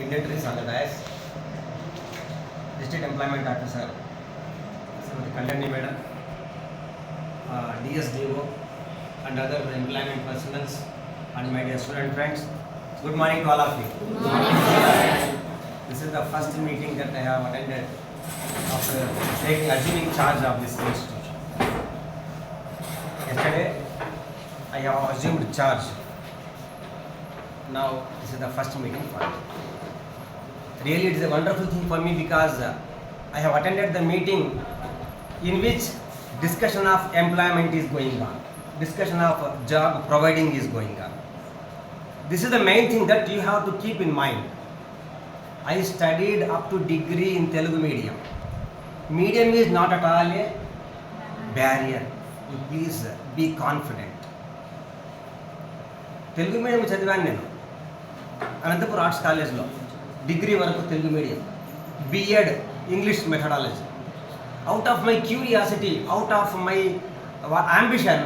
dignitaries on the dais, District Employment Officer, Srimati Kalyani Madam, DSDO, and other employment personnels, and my dear student friends. Good morning to all of you. Good morning. This is the first meeting that I have attended after assuming charge of this institution. Yesterday, I have assumed charge. Now, this is the first meeting for me. Really, it is a wonderful thing for me because I have attended the meeting in which discussion of employment is going on, discussion of job providing is going on. This is the main thing that you have to keep in mind. I studied up to degree in Telugu medium. Medium is not at all a barrier. You please be confident. Telugu medium చదివాను నేను Anantapuram arts కాలేజ్లో degree వరకు Telugu medium, B Ed English methodology. Out of my curiosity, out of my ambition,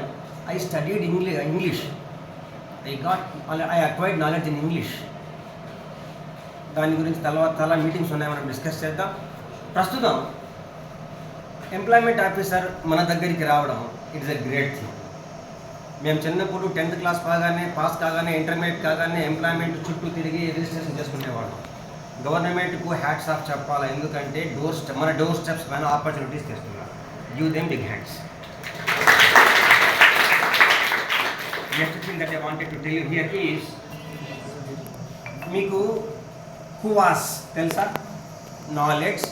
I studied English. I acquired knowledge in English. దాని గురించి చాలా meetings ఉన్నాయి, మనం discuss చేద్దాం. ప్రస్తుతం ఎంప్లాయ్మెంట్ ఆఫీసర్ మన దగ్గరికి రావడం ఇట్స్ ఎ గ్రేట్ థింగ్. మేము చిన్నప్పుడు 10th క్లాస్ పాస్ కాగానే ఇంటర్మీడియట్ కాగానే ఎంప్లాయ్మెంట్ చుట్టూ తిరిగి రిజిస్ట్రేషన్ చేసుకునేవాళ్ళం. గవర్నమెంట్కు హ్యాట్స్ ఆఫ్ చెప్పాలి, ఎందుకంటే మన డోర్ స్టెప్స్ పైన ఆపర్చునిటీస్ తెస్తున్నారు. Give them big hands. Next thing that I wanted to tell you here is, మీకు కువాస్ తెలుసా? Knowledge,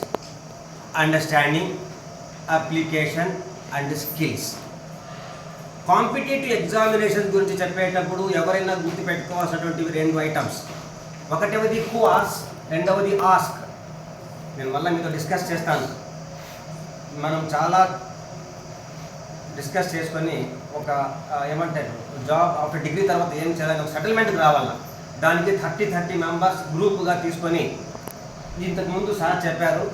understanding, application and skills. Competitive examination గురించి చెప్పేటప్పుడు ఎవరైనా గుర్తుపెట్టుకోవాల్సినటువంటి 2 ఐటమ్స్. ఒకటవది కువాస్, రెండవది ఆస్క్. నేను మళ్ళీ మీతో డిస్కస్ చేస్తాను. మనం చాలా డిస్కస్ చేసుకొని ఒక ఏమంటారు జాబ్ ఆఫ్టర్ డిగ్రీ తర్వాత ఏం చేయాలి, సెటిల్మెంట్కి రావాలా. దానికి 30 మెంబర్స్ గ్రూప్గా తీసుకొని, ఇంతకుముందు సార్ చెప్పారు,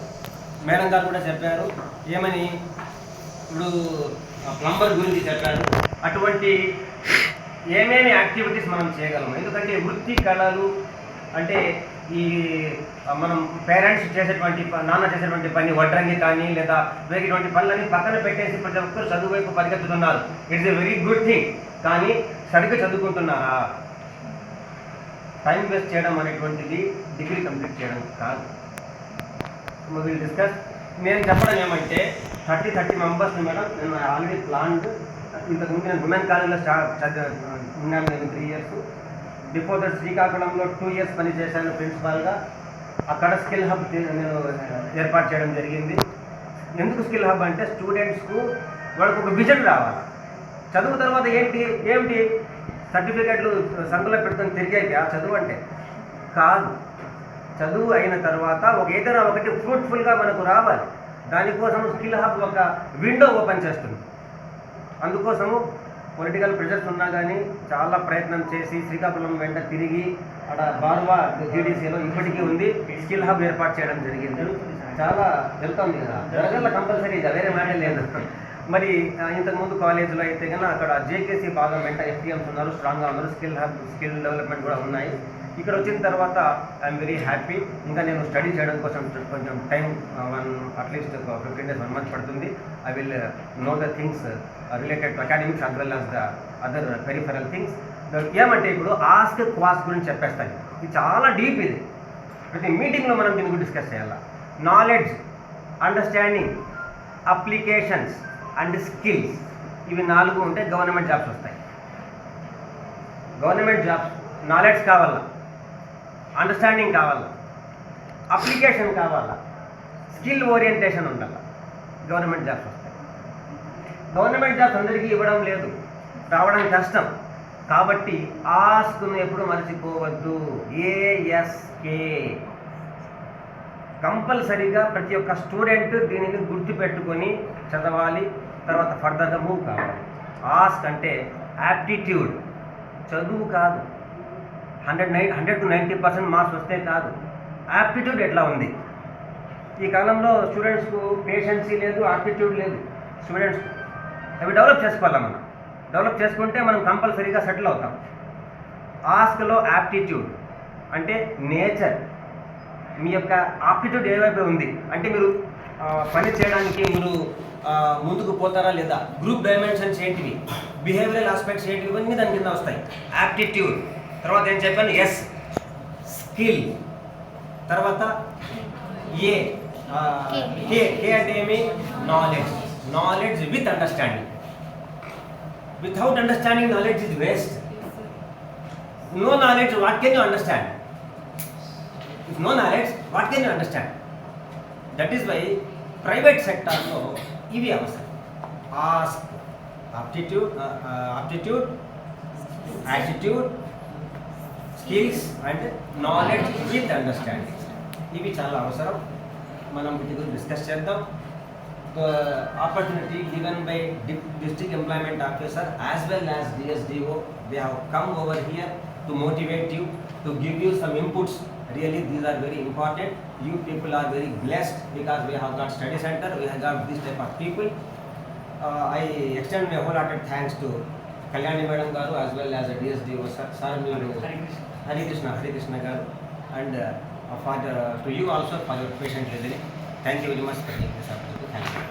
మేడం గారు కూడా చెప్పారు, ఏమని ఇప్పుడు ప్లంబర్ గురించి చెప్పారు. అటువంటి ఏమేమి యాక్టివిటీస్ మనం చేయగలము. ఎందుకంటే వృత్తి కళలు అంటే ఈ మనం పేరెంట్స్ చేసేటువంటి నాన్న చేసేటువంటి పని, వడ్రంగి కానీ లేదా వేరేటువంటి పనులని పక్కన పెట్టేసి ప్రతి ఒక్కరు చదువు వైపు పరిగెత్తుతున్నారు. It's a very good thing. కానీ సరిగ్గా చదువుకుంటున్నారా? టైం వేస్ట్ చేయడం అనేటువంటిది డిగ్రీ కంప్లీట్ చేయడం కాదు. Will discuss. నేను చెప్పడం ఏమంటే 30 మెంబర్స్ని మేడం నేను ఆల్రెడీ ప్లాన్డ్. ఇంతకుముందు నేను ఉమెన్ కాలేజ్లో ఉన్నాను నేను 3 ఇయర్స్. బిఫోర్ దట్ శ్రీకాకుళంలో 2 ఇయర్స్ పనిచేశాను ప్రిన్సిపాల్గా. అక్కడ స్కిల్ హబ్ నేను ఏర్పాటు చేయడం జరిగింది. ఎందుకు స్కిల్ హబ్ అంటే స్టూడెంట్స్కు వాళ్ళకు ఒక విజన్ రావాలి. చదువు తర్వాత ఏమిటి సర్టిఫికెట్లు సంఖ్యలో పెడుతుంది తిరిగాక చదువు అంటే కాదు. చదువు అయిన తర్వాత ఏదైనా ఒకటి ఫ్రూట్ఫుల్గా మనకు రావాలి. దానికోసం స్కిల్ హబ్ ఒక విండో ఓపెన్ చేస్తుంది. అందుకోసము పొలిటికల్ ప్రెషర్స్ ఉన్నా కానీ చాలా ప్రయత్నం చేసి శ్రీకాకుళం వెంట తిరిగి అక్కడ బార్వా జీడీసీలో ఇప్పటికీ ఉంది స్కిల్ హబ్ ఏర్పాటు చేయడం జరిగింది. చాలా జరుగుతుంది కదా, జరగల కంపల్సరీగా, వేరే మాట లేదు. మరి ఇంతకుముందు కాలేజీలో అయితే కన్నా అక్కడ జేకేసీ బాగా వెంట ఎఫ్టీఎంస్ ఉన్నారు, స్ట్రాంగ్గా ఉన్నారు, స్కిల్ డెవలప్మెంట్ కూడా ఉన్నాయి. ఇక్కడ వచ్చిన తర్వాత ఐఎమ్ వెరీ హ్యాపీ. ఇంకా నేను స్టడీ చేయడం కోసం కొంచెం టైం అట్లీస్ట్ 15 days 1 month పడుతుంది. I will know the things related to academics as well as the other peripheral things. ఏమంటే ఇప్పుడు ఆస్క్ క్వాస్ గురించి చెప్పేస్తాను. ఇది చాలా డీప్. ఇది ప్రతి మీటింగ్లో మనం దీని గురించి డిస్కస్ చేయాలి. Knowledge, understanding, applications and skills, ఇవి 4 ఉంటే గవర్నమెంట్ జాబ్స్ వస్తాయి. గవర్నమెంట్ జాబ్స్ నాలెడ్జ్ కావాలా, అండర్స్టాండింగ్ కావాలా, అప్లికేషన్ కావాలా, స్కిల్ ఓరియంటేషన్ ఉండాలి, గవర్నమెంట్ జాబ్స్ వస్తాయి. గవర్నమెంట్ జాబ్స్ అందరికీ ఇవ్వడం లేదు, రావడం కష్టం. కాబట్టి ఆస్క్ను ఎప్పుడు మర్చిపోవద్దు. ఏఎస్కే కంపల్సరీగా ప్రతి ఒక్క స్టూడెంట్ దీనిని గుర్తుపెట్టుకొని చదవాలి. తర్వాత ఫర్దర్గా మూవ్ కావాలి. ఆస్క్ అంటే యాప్టిట్యూడ్, చదువు కాదు. 100 to 90% మార్క్స్ వస్తే కాదు. యాప్టిట్యూడ్ ఎట్లా ఉంది? ఈ కాలంలో స్టూడెంట్స్కు పేషెన్సీ లేదు, యాప్టిట్యూడ్ లేదు. స్టూడెంట్స్ అవి డెవలప్ చేసుకోవాలి. మనం డెవలప్ చేసుకుంటే మనం కంపల్సరీగా సెటిల్ అవుతాం. ఆస్క్లో యాప్టిట్యూడ్ అంటే నేచర్, మీ యొక్క ఆప్టిట్యూడ్ ఏ వైపు ఉంది, అంటే మీరు పని చేయడానికి మీరు ముందుకు పోతారా లేదా, గ్రూప్ డైమెన్షన్స్ ఏంటివి, బిహేవియరల్ ఆస్పెక్ట్స్ ఏంటివి, ఇవన్నీ దాని కింద వస్తాయి. యాప్టిట్యూడ్, తర్వాత ఏం చెప్పాను, ఎస్ స్కిల్, తర్వాత ఏ కే అంటే ఏమి, knowledge. Knowledge with understanding. Without understanding, knowledge is waste. No knowledge, what can you understand? If no knowledge, what can you understand? That is why private sector lo ivi avasaram. Ask, aptitude, attitude, skills and knowledge with understanding. ఇవి చాలా అవసరం. మనం వీటి గురించి discuss చేద్దాం. The opportunity given by district employment officer as well as DSDO, they have come over here to motivate you, to give you some inputs. Really, these are very important. You people are very blessed because we have got study center, we have got this type of people. I extend my wholehearted thanks to Kalyani Madam garu as well as DSDO sir Hari Krishna garu, and to you also for your patient listening. Thank you very much for taking this opportunity. Thank you.